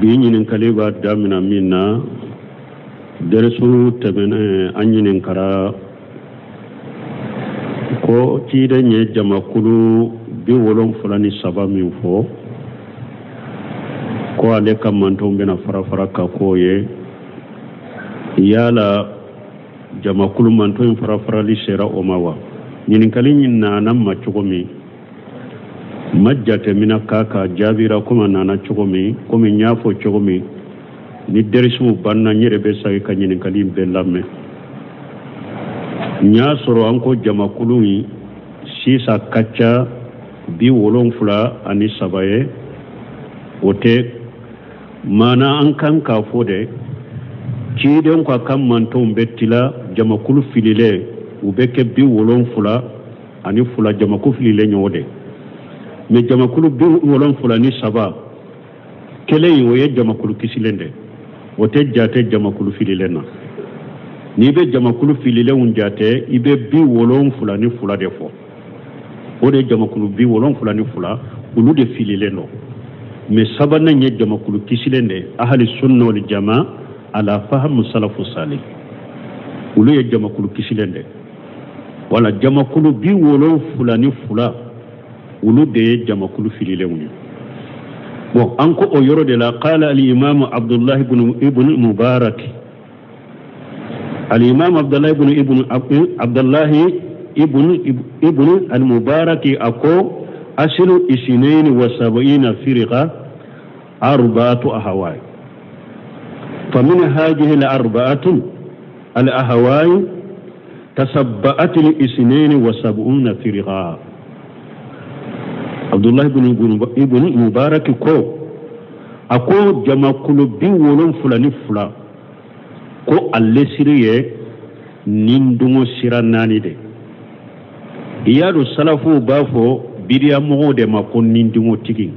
بينين كليبا دامنا منا درسو تبن أنين كرا ko tiide nye jamakulu bi wolon fulani saba min fo ko ale kamanto bena fara ka ko ye yala jamakulu manto in fara li sera o mawa nyinin kalin na nan ma chugomi majjate mina kaka jabira kuma nana chugomi kuma nyafo chugomi ni derisu banna nyere be sai ka nyinin kalin be lamme nya soro anko jamakulu yi sisa kacha bi wolon fula ani sabaye ote mana an kan ka fode kiden kwa kan manton bettila jamakulu filile ubeke bi wolon fula ani fula jamakulu filile nyode me jamakulu bi wolon fula ni saba kele yi woye jamakulu kisilende ote jate jamakulu filile na ni be jamakulu filile unjate ibe bi wolon fula ni fula defo ode jamakulu bi wolon fula ni fula ulu de filile no me sabana nye jamakulu kisilende ahli sunna wal jamaa ala fahmu salafu salih ulu ye jamakulu kisilende wala jamakulu bi wolon fula ni fula ulu de jamakulu filile unyo bon anko o yoro de la qala al imam abdullah ibn mubarak الإمام عبد الله ابن المبارك أكو أصل 72 فرقة 4 أهواء فمن هذه الأهواء تسبأت 72 فرقة عبد الله ابن مبارك أكو جمع كل ولون فلان فلان ko alle siriye nindungo siranani de iyado salafu bafo bidiya mogo de ma ko nindungo tigi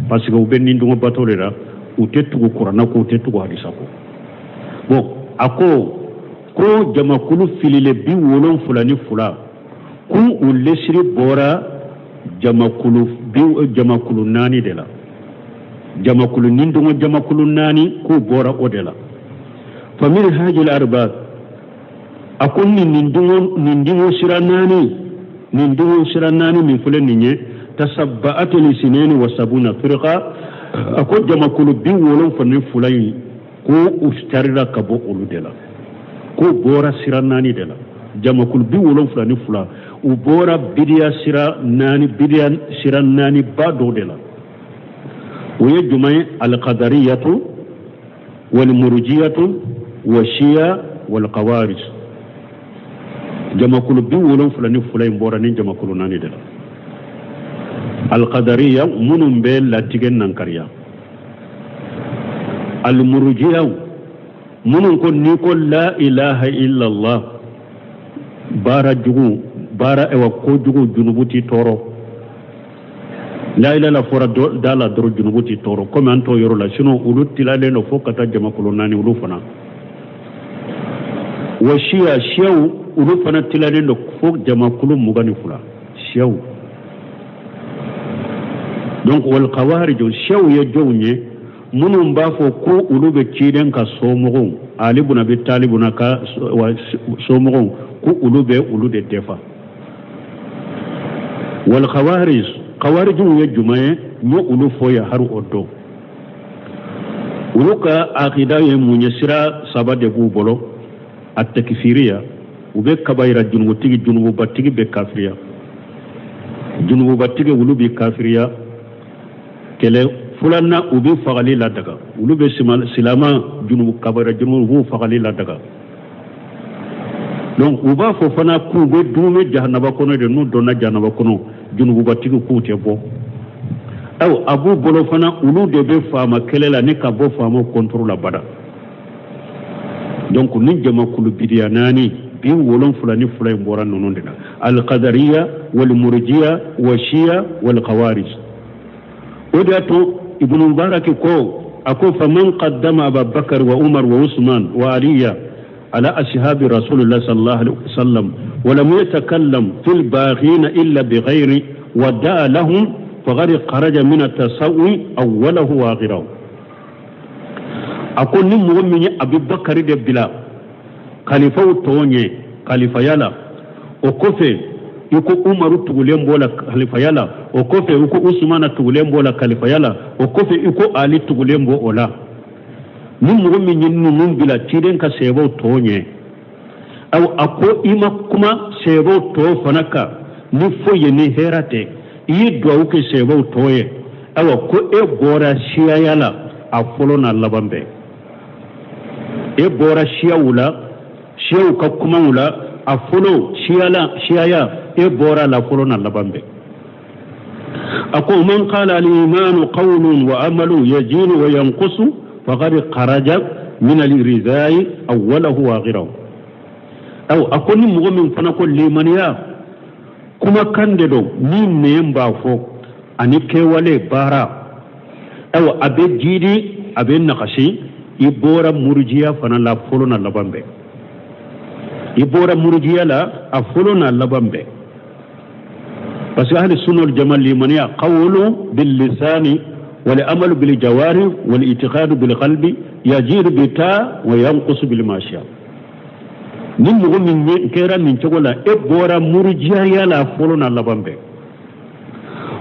parce que ube nindungo batolera utetugo qur'ana ko utetugo hadisa ko bon ako ko jamakulu filile bi wolon fulani fula ku ulle siri bora jamakulu nani de la jamakulu nindungo jamakulu nani ku bora odela فمن هذه الأرباب أكون نندمو سراناني من فلنية تسبأت لسنين وسبون فرقة أكون جمع كل بي ولون فنن فلين كو أشترر كبو أولو دلا كو بورا سراناني دلا جمع كل بي ولون فلن فلا وبورا بديا سراناني بادو دلا ويجمع القدرية والمرجية والشيعة والقوارج جمع كل بي ولون فلان فلان بورانين جمع كل ناني دلا القدرية منهم بين لا تيجن نانكاريا المرجية منهم كن نيكول لا إله إلا الله بارا جوجو بارا إوا كو جوجو جنوبتي تورو لا إله إلا فورا دالا درو جنوبتي تورو كما أنتو يرولا شنو أولوت تلالينو فوقتا جمع كل ناني ولوفنا وشيا شيو ولوفنا تلالينو فوق جمع كل مغاني فلا شيو donc wal qawarij shaw ya jownye munum ba fo ko ulube kiden ka somogon ali buna bi talibuna ka somogon ko ulube ulude defa wal qawarij ya jumaye mo ulufo ya haru oddo uluka aqida ye munyasira sabade bu bolo at-takfiriya ube kabaira junubu tigi junubu batigi be kafiriya junubu batigi ulubi kafiriya kele fulanna ubi fagali la daga ulube silama junubu kabara junubu fagali la daga donc uba fo fana ku be dume jahannaba kono de no donna jahannaba kono junubu batigi ku te bo aw abu bolo fana ulu de be fama kelela ne ka bo fama contrôle bada donc ni jama kulu bidiyanani bi wolon fulani fulay mbora nonon dina al qadariyya wal murjiya wa shia wal khawarij وداتو ابن مبارك أكو فمن قدم أبا بكر وعمر وعثمان وعلي على أصحاب رسول الله صلى الله عليه وسلم ولم يتكلم في الباغين إلا بغير ودعا لهم فقد خرج من التسوي أوله وآخره أكون نمو أبي بكر بلا خليفة توني خليفة يلا وكفي يكو عمر تقولين بولا خليفة يلا وكفي يكو عثمان تقولين بولا خليفة يلا وكفي يكو علي تقولين بولا نمو نمو بلا تيرين كسيبو توني أو أكو إما كما سيبو تو فنكا نفو يني هيراتي يدعو كسيبو توي أو أكو إبورا شيا يلا أفلونا اللبنبي إبورا شيا ولا شيا وكما ولا أفلو شيا إبورا لفلونا اللبنبي أكو من قال الإيمان قول وعمل يجين وينقص فقد خرج من الرزاء أوله وآخره أو أكون مؤمن فنقول لمنيا كما كان دو مين نيمبا فوق أني كيوالي بارا أو أبي جيدي أبي نقشي يبورا مرجيا فنلا فلونا لبنبي يبورا مرجيا لا أفلونا لبنبي بس أهل السنة والجمال لمنيا قول باللسان والأمل بالجوارح والاعتقاد بالقلب يجير بتا وينقص بالماشية نمو من كيرا من تقول إبورا مرجيا يلا فلونا لبنبي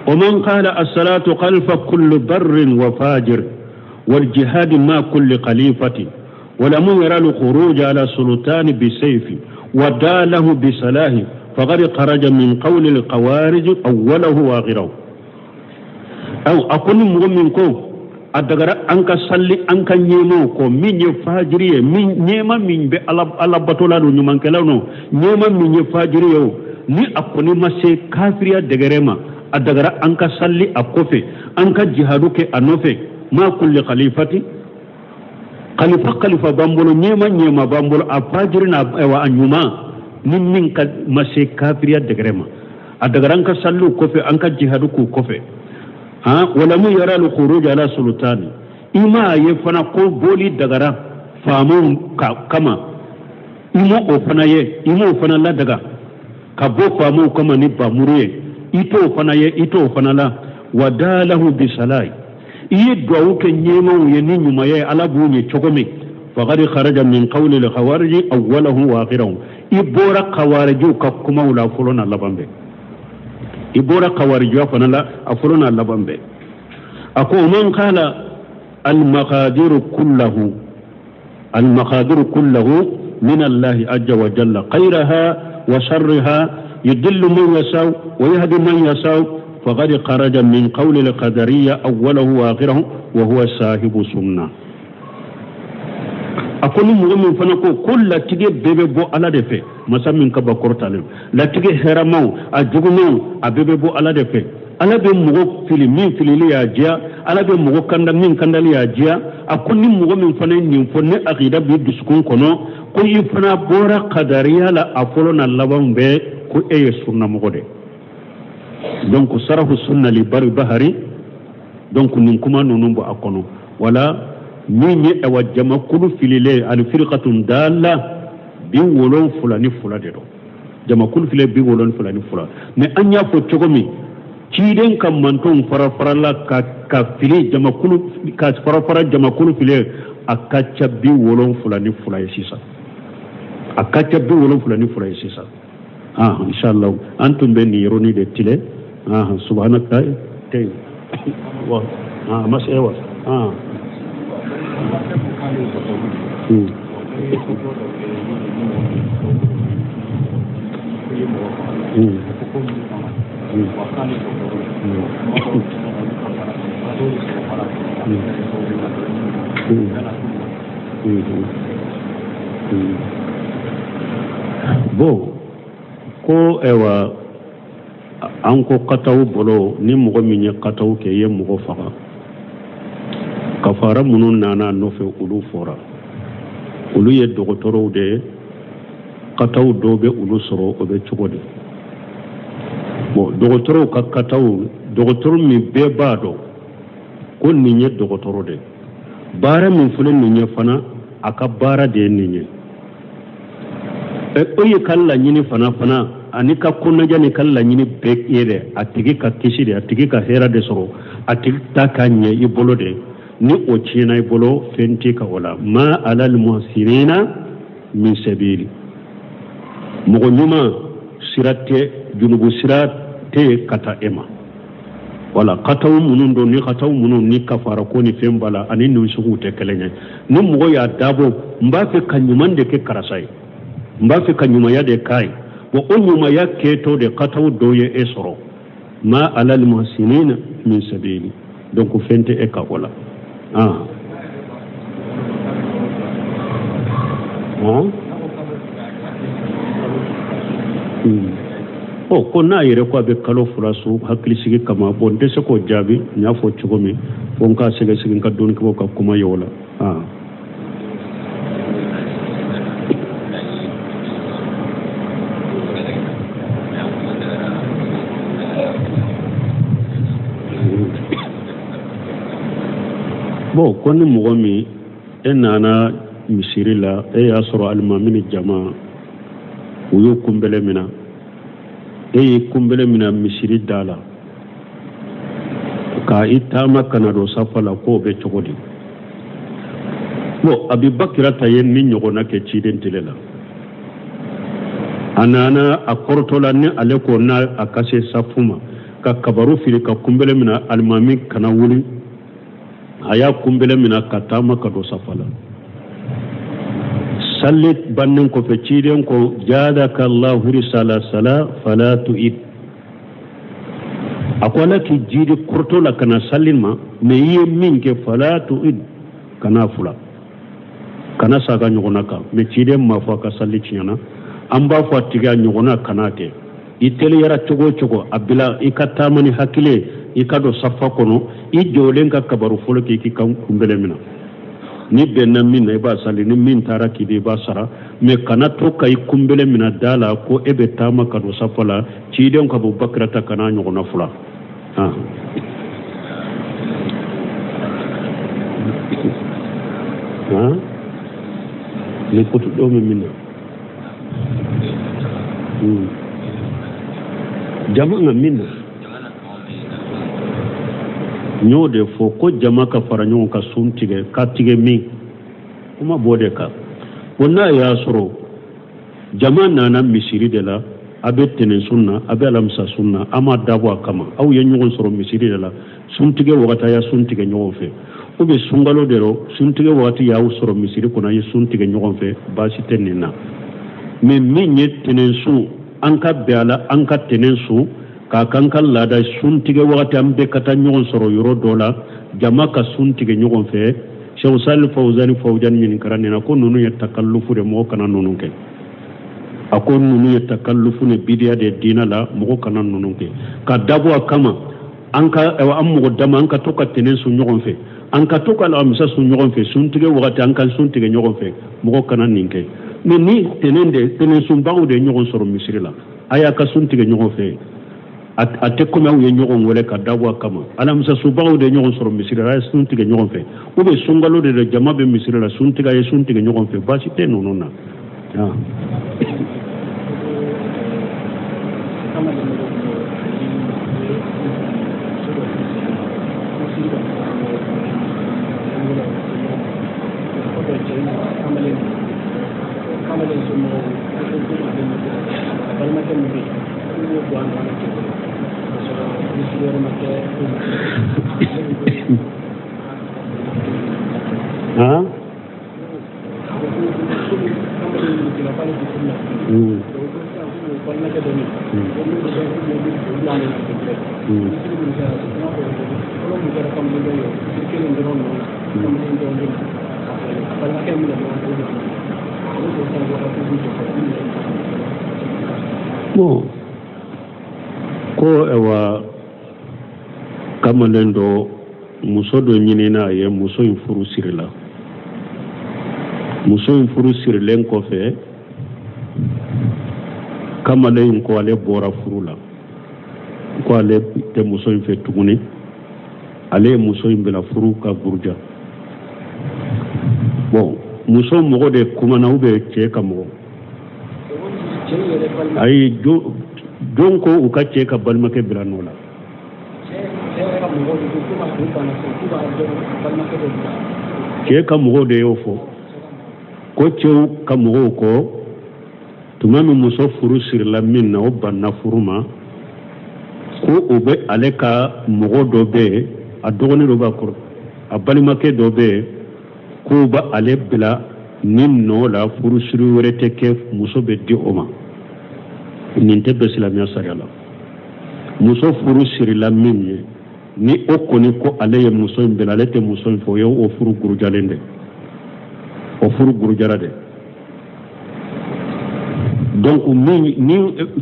ومن قال الصلاة خلف كل بر وفاجر والجهاد مع كل خليفة ولم يرى الخروج على سلطان بسيف وداله بسلاه فقد خرج من قول القوارج أوله وآخره أو أكون مؤمنكم adagara anka salli anka nyemo ko minye fajiriye min nyema min be ala batola do nyumankela no nyema minye fajiriyo ni akoni masse kafiriya degerema adagara anka salli akofe anka jihadu ke anofe ma kulli khalifati khalifa bambolo nyema bambolo afajirina wa anyuma min ka masse kafiriya degerema adagara anka sallu kofe anka jihadu ku kofe ولم يرى الخروج على سلطان إما يفنا قول بولي دغرا فامون كما إما أفنا لا دغا كبو فامون كما نبا مريه إتو فنا لا وداله بسلاي يدعو كنيمو ينين ما على بوني تشوكمي فقد خرج من قول الخوارج أوله وآخره إبورا خوارج كما ولا فلون الله بامبي ibora kawariju fanala afuruna labambe ako man qala al maqadir kullahu min Allah azza wa jalla khayraha wa sharriha yudillu man yasau wa yahdi man yasau faqad kharaja min qawli al qadariyya awwalahu wa akhirahu wa huwa sahibu sunnah akoni mu'min fana ko kulla tige bebe bo ala de fe masamin ka bakortalen la tige heramaw a jugumaw a bebe bo ala de fe ala be mugo fili ya jia ala be mugo kanda min kandali ya jia akoni mu'min fana nin fonne aqida bi duskun kono ko yi fana bora qadariya la afolona laban be ko eye sunna mugo de donc sarahu sunna li bari bahari donc nin kuma nonumbo akono wala minye ewa jama kulu filile al firqatun dalla bi wolon fulani fulade do jama kulu file bi wolon fulani fula ne anya fo chogomi ciden kam manton fara ka fili jama kulu ka fara jama kulu file akacha bi wolon fulani fula yesisa akacha bi wolon fulani fula yesisa inshallah antum ben yironi de tile subhanaka tay wa masewa Bo ko ewa anko kataw bolo ni mogo minye kataw ke ye mogo faga kafara munun nana nofe ulu fora ulu ye dogotoro de kataw dobe ulu soro obe chugode bo dogotoro ka kataw dogotoro mi be bado ko ninye dogotoro de bara min fulen ninye fana aka bara de ninye oyi kala nyini fana anika kunna jani kala nyini bek yede atigi ka kishide atigi ka hera de soro atigi ta kanye ibolo de ni o china ibolo fenti ka wala ma alal muhsirina min sabili mogo nyuma sirate junubu sirate kata ema wala kataw munun do ni kataw munun ni kafara ko ni fembala ani ni sugu te kelenya ni mogo ya dabo mbafe kanyumande ke karasai mbafe kanyuma ya de kai wa unyuma ya keto de kataw doye esoro ma alal muhsinina min sabili donc fente e ka wala ko na yere ko be kalo furasu hakli sigi kama bon de ko jabi nya fo chugomi bon ka sege sigi ka don ko ka kuma yola bo konni mugomi enana misirila e asro almamini jama uyu kumbele mina kumbele mina misiri dala ka itama kanado safala ko be chogodi bo abibakira tayen ni nyogona ke chiden tilela anana akortola ni aleko na akase safuma ka kabaru fili ka kumbele mina almami kana wuli aya kumbele mina katama kado safala sallit bannen ko fe ciiden ko jadaka Allahu risala sala fala tu'id akola ki jidi kurtola kana sallin ma me yi min ke fala tu'id kana fula kana saga nyogona ka me ciiden ma fa ka salli ciana an ba fa tiga nyogona kana te itele yara chogo abila ikatamani hakile ikado safa kono I jolen ka kabaru folo ke ki kan kumbele mina ni benna min e ba sali ni min tara ki de ba sara me kana to kay kumbele mina dala ko ebe tama kado safala ci den ko bu bakrata kana nyogona fula ni ko to do me minna jama minna nyode fo ko jama ka fara nyon ka suntige ka tige min kuma bode ka wonna ya soro jama nana misiri de la abe tenen sunna abe alamsa sunna ama dabo kama aw ye nyon soro misiri de la suntige wata ya suntige nyon fe o be sungalo de ro suntige wata ya soro misiri kuna ye suntige nyon fe basi tenina me min ye tenen su anka be ala anka tenen su ka kankal lada suntige wakati ambe kata nyon soro yoro dola jama ka suntige nyon fe Cheikh Salih Fawzan min karane na ko nunu ya takallufu de mo kana nunu ke akon nunu ya takallufu ne bidiya de dina la mo kana nunu ke ka dabo kama anka ammo dama anka to ka tenen su nyon fe anka to ka la amsa su nyon fe suntige wakati anka suntige nyon fe mo kana ninke ni tenen su bawo de nyon soro misirila aya ka suntige nyon fe ate kuma uye nyogon wele ka dawa kama ala musa subago de nyogon soro misira ra suntige nyogon fe ube sungalo de jama be misira la suntiga ye suntige nyogon fe basi te nonona ko ewa kamalendo muso do nyinina ye muso in furu sirila muso in furu sirilen ko fe kamalen ko ale bora furula ko ale te muso in fe tuguni ale muso in bela furu ka burja bon muso mogo de kumana ube che kamo ay donc u ka cɛ ka balimakɛ bila n'o la cɛ ka mɔgɔw de y'o fɔ ko cɛw ka mɔgɔw kɔ tuma min muso furu sirila min na o banna furu ma ko o bɛ ale ka mɔgɔ dɔ bɛ yen a dɔgɔnin dɔ b'a kɔrɔ a balimakɛ dɔ bɛ yen k'o bɛ ale bila ni nɔ la furusiri wɛrɛ tɛ kɛ muso bɛ di o ma nin tɛ bɛn silamɛya sariya la muso furu sirila min ye ni o kɔni ko ale ye muso in bila ale tɛ muso in fɛ o ye o furu gurujalen de o furu gurujara de donc ni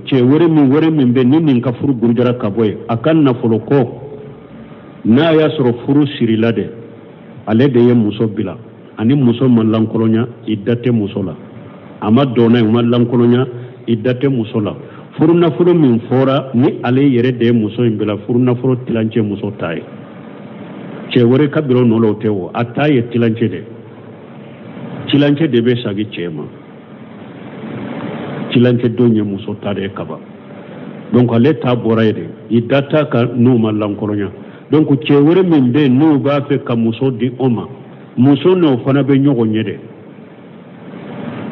cɛ wɛrɛ min bɛ ni nin ka furu gurujara ka bɔ yen a ka nafolo kɔ n'a y'a sɔrɔ furu sirila de ale de ye muso bila ani muso ma lankolonya i da tɛ muso la a ma dɔnna ye ma lankolonya i da tɛ muso la furu nafolo min fɔra ni ale yɛrɛ de ye muso in bila furu nafolo tilancɛ muso ta ye cɛ wɛrɛ ka bila o nɔ la o tɛ o a ta ye tilancɛ de bɛ sagi cɛ ma tilancɛ don ye muso ta de ye kaba donc ale ta bɔra ye de i da t'a kan n'o ma lankolonya donc cɛ wɛrɛ min bɛ yen n'o b'a fɛ ka muso di o ma muso n'o fana bɛ ɲɔgɔn ye dɛ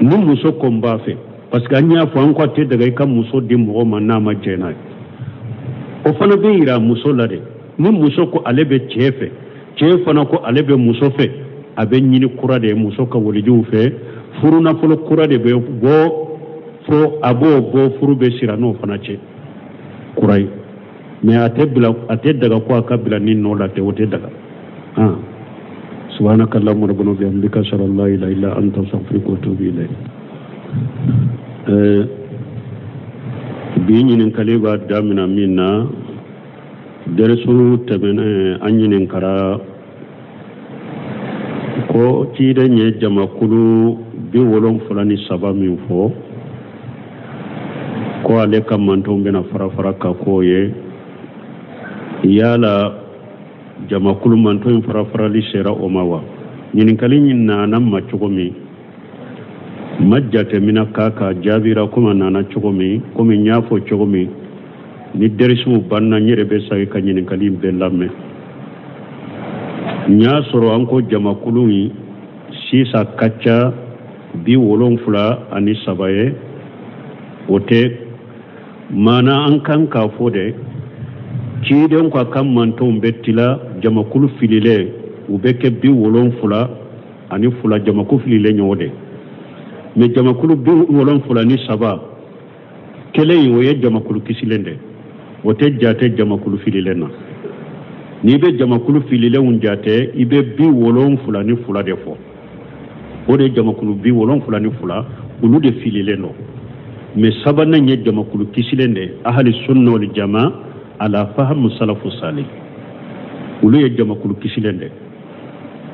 ni muso kɔn b'a fɛ parce que an y'a fɔ an ko a tɛ daga i ka muso di mɔgɔ ma n'a ma jɛ n'a ye o fana bɛ yira muso la dɛ ni muso ko ale bɛ cɛ fɛ cɛ fana ko ale bɛ muso fɛ a bɛ ɲini kura de ye muso ka walijuw fɛ furu nafolo kura de bɛ bɔ fo a b'o bɔ furu bɛ sira n'o fana cɛ kura ye mais a tɛ daga ko a ka bila ni nɔ la tɛ o tɛ daga سبحانك اللهم ربنا وبحمدك اشهد ان لا اله الا انت استغفرك واتوب اليك bi ɲininkali b'a damina min na dɛrɛsu tɛmɛnen an ɲininkara ko ciden ye jamakulu 73 min fɔ ko ale ka mantonw bɛna fara ka k'o ye yala jamakulu manton farali sera o ma wa ɲininkali nana ma cogo min ma jatemina k'a ka jaabira komi nana cogo min komi n y'a fɔ cogo min ni dɛrɛsuw banna n yɛrɛ bɛ sagi ka ɲininkali bɛɛ lamɛn n y'a sɔrɔ an ko jamakulu in sisan ka ca 73 ye o tɛ maana an kan k'a fɔ dɛ ciden ko a ka mantonw bɛ tila jamakulu fililen u bɛ kɛ 72 jamakulu fililen ɲɔgɔn de mais jamakulu 73 kelen in o ye jamakulu kisilen de o tɛ jate jamakulu fililen na n'i bɛ jamakulu fililenw jate i bɛ 72 de fɔ o de jamakulu 72 olu de fililen don mais sabanan ye jamakulu kisilen de ahli sunna wal jamaa ala fahamu salafu salih olu ye jamakulu kisilen de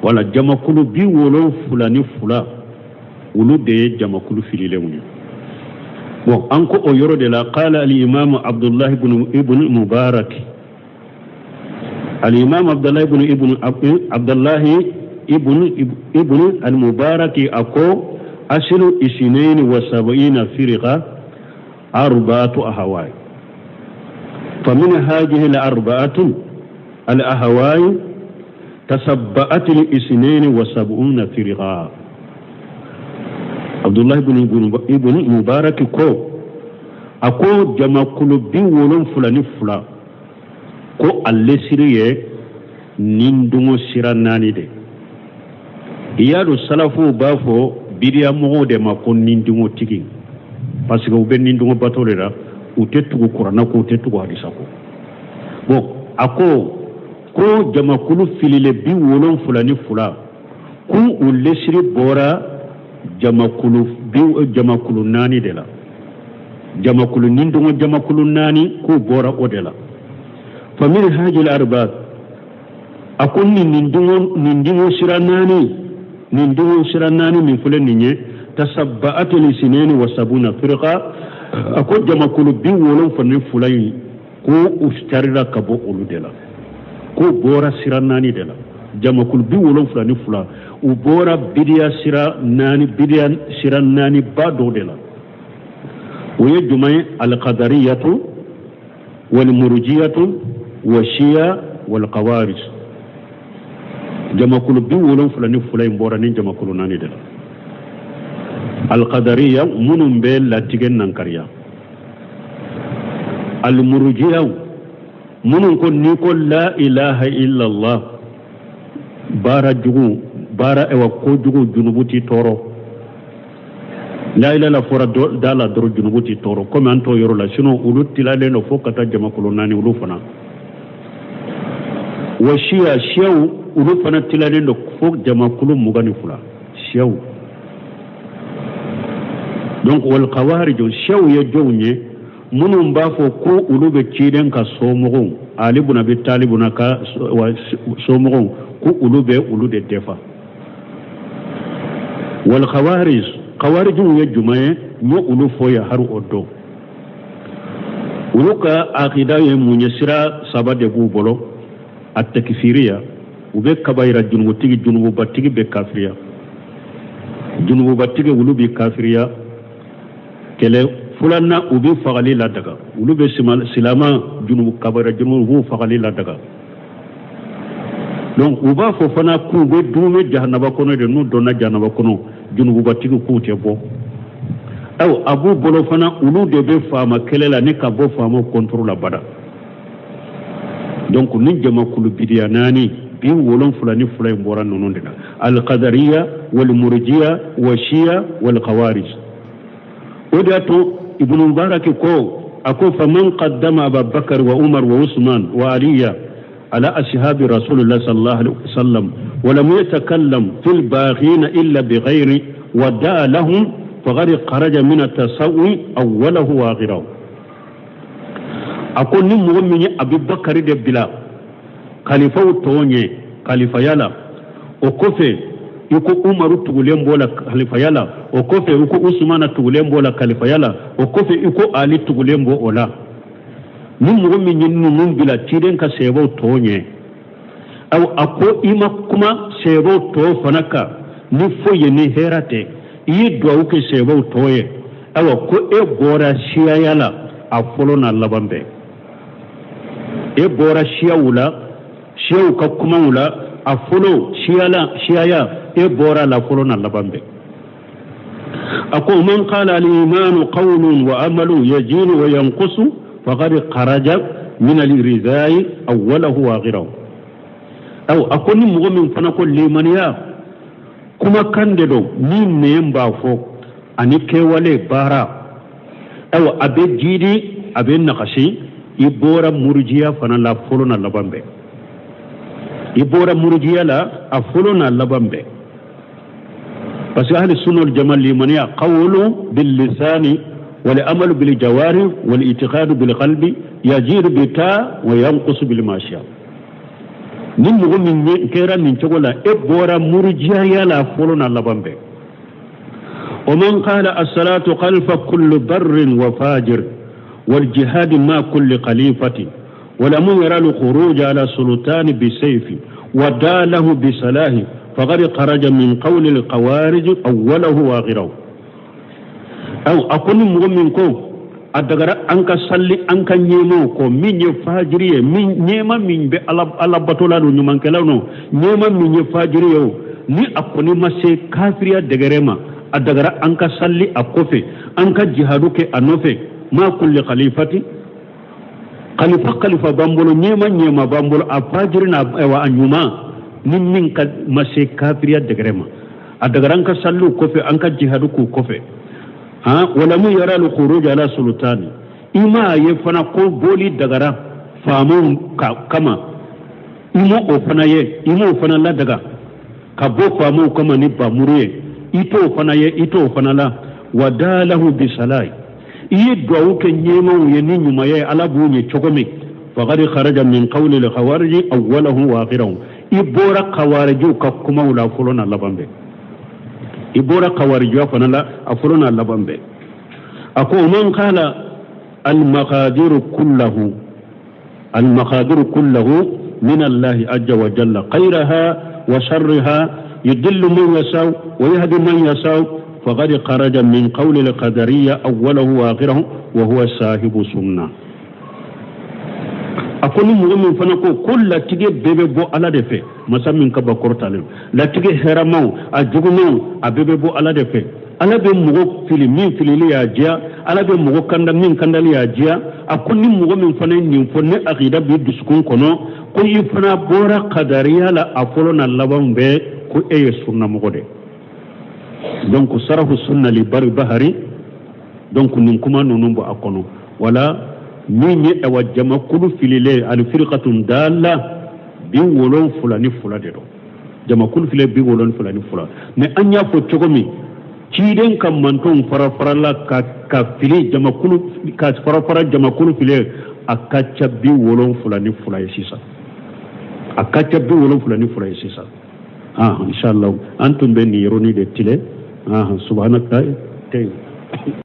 wala jamakulu 72 olu de ye jamakulu fililenw ye bon an ko o yɔrɔ de la qala al imam abdullah ibn mubarak al imam abdullah ibn al mubarak ako aslu 72 firqa 4 ahwai فمن هذه الأربعة الأهواء تسبأت ل72 فرقة عبد الله بن مبارك كو أكو جمع كل بيولون فلان فلا كو اللسرية نندمو سراناني دي يالو سلفو بافو بيريا مغو دي ما كون نندمو تيكين parce que ube nindungo batolera utetugo Qur'ana ko utetugo hadisa ko bon ako ko jamakulu filile 70 ku ulesiri bora jamakulu nani de la jamakulu nindungo jamakulu nani ku bora o de la famil hajil arbaat akon nindungo siranani min fuleninye tasabba'at li 72 firqa ako jamakulu 70 ko ustarira kabo olu de la ko bora siranani de la jamakulu 72 u bora bidiya siranani ba do de la o ye jumay al qadariyatu والمرجية والشيعة والقوارج جمع كل بيولون فلان فلان بورانين جمع كل ناني دل القدرية منهم بيل لا تيجن ننكريا المرجية منهم كن نيكول لا إله إلا الله بارا جغو بارا اوا كو جغو جنوبتي تورو لا إله إلا فورا دالا درو جنوبتي تورو كم أنتو يرو لا شنو ولو تلالين فوقتا جمع كل ناني ولو فنا وشيا شيو ولو فنا تلالين فوق جمع كل مغاني فلا شيو donc wal qawarij shaw ya jownye munum ba fo ko ulube ciden ka somogon ali buna bi talibuna ka somogon ko ulube ulude defa wal qawarij ya jumaye mo ulu fo ya haru oddo uluka aqida ye munyasira sabade bu bolo at takfiriya ube kabaira junubu tigi junubu batigi be kafiriya junubu batigi ulubi kafiriya kele fulanna ubi fagali la daga ulube silama junubu kabara junubu fagali la daga donc uba fo fana ku be dume jahannaba kono de no donna jahannaba kono junubu batigi ku te bo aw abu bolo fana ulu de be fama kelela ne ka bo fama contrôle bada donc nin jama kulu bidiyanani bi wolon fulani fulay mbora nonon de al qadariyya wal murjiya wa shia wal khawarij وداتو ابن مبارك أكو فمن قدم أبا بكر وعمر وعثمان وعلي على أصحاب رسول الله صلى الله عليه وسلم ولم يتكلم في الباغين إلا بغير ودعا لهم فقد خرج من التسوي أوله وآخره أكو نمو من أبي بكر بلا خليفة توني خليفة يلا وكفي yuko umaru tugulembo la khalifa yala okofe yuko usmana tugulembo la khalifa yala okofe yuko ali tugulembo ola numu min nyinnu mun bila tiden ka sebo tonye aw ako ima kuma sebo to fanaka ni foye ni herate yi do uke sebo toye aw ko e bora shiya yala a folona labambe e bora shiya wula shiya ka kuma wula a folo shiyaya e bora la folo na labambe ako man qala al iman qawlun wa amalu yajilu wa yanqusu faqad kharaja min al ridai awwalahu wa akhirahu aw akoni mu'min fana ko limaniya kuma kande do ni ne mba fo ani kewale bara aw abe jidi abe nakashi ibora murjiya fana la folo na labambe ibora murjiya la afolo na labambe parce que ahli sunna wal jamal limaniya qawlu bil lisani wal amalu bil jawari wal i'tiqadu bil qalbi yajir bi ta wa yanqus bil mashiya nin mo min kera min chogola ibora murjiya ya la afolo na labambe ومن قال الصلاة خلف كل بر وفاجر والجهاد مع كل خليفة ولم يرى الخروج على سلطان بسيف وداله بسلاه فقد خرج من قول القوارج أوله وآخره أو أكون مؤمنكم أدغرا أنك صلي أنك نيموكو من يفاجريه من نيما من بي الله بطولانو نيمانكلاونو نيما من يفاجريه ni akoni mase kafiriya degerema adagara anka salli akofe anka jihadu ke anofe ma kulli khalifati khalifa bambolo nyema bambolo afajirina wa anyuma min ka mase kafiriya degerema adagara anka sallu kofe anka jihadu ku kofe ha wala mu yara al khuruj ala sultani ima yefana ko boli dagara famu kama imo ofana la daga kabo famu kama ni bamuriye ito fana la wadalahu bisalai iye duwawu ke nyema ye ni nyuma ye ala bunye chogome faqad kharaja min qawli al khawarij awwalahu wa akhirahu ibora khawarij ka kuma wala fulona labambe ibora khawarij fana la afulona labambe ako man qala al maqadir kullahu min Allah azza wa jalla khayraha وشرها يدل من يساو ويهدي من يساو فقد خرج من قول القدرية أوله وآخره وهو صاحب سنة akoni mo min fana ko la tige bebe bo ala de fe masa min ka bakor talim la tige heramaw a jugumaw a bebe bo ala de fe ala be mo fili min fili ya jia ala be mo kanda min kandali ya jia akoni mo min fana ni fonne aqida bi duskun kono ko yi fana bora qadariya la afolo na laban be ko e sunna mo de donc sarahu sunna li bari bahari donc nin kuma nonu bo akono wala min ye awa jamakulu filile al firqatun dalla bi wolon fulani fulade do jamakulu file bi wolon fulani fula mais anya fo cogomi ciden kam manton fara ka fili jamakulu ka fara jamakulu file akacha bi wolon fulani fula sisa akacha bi wolon fulani fula sisa inshallah antum ben yironi de tile subhanaka tay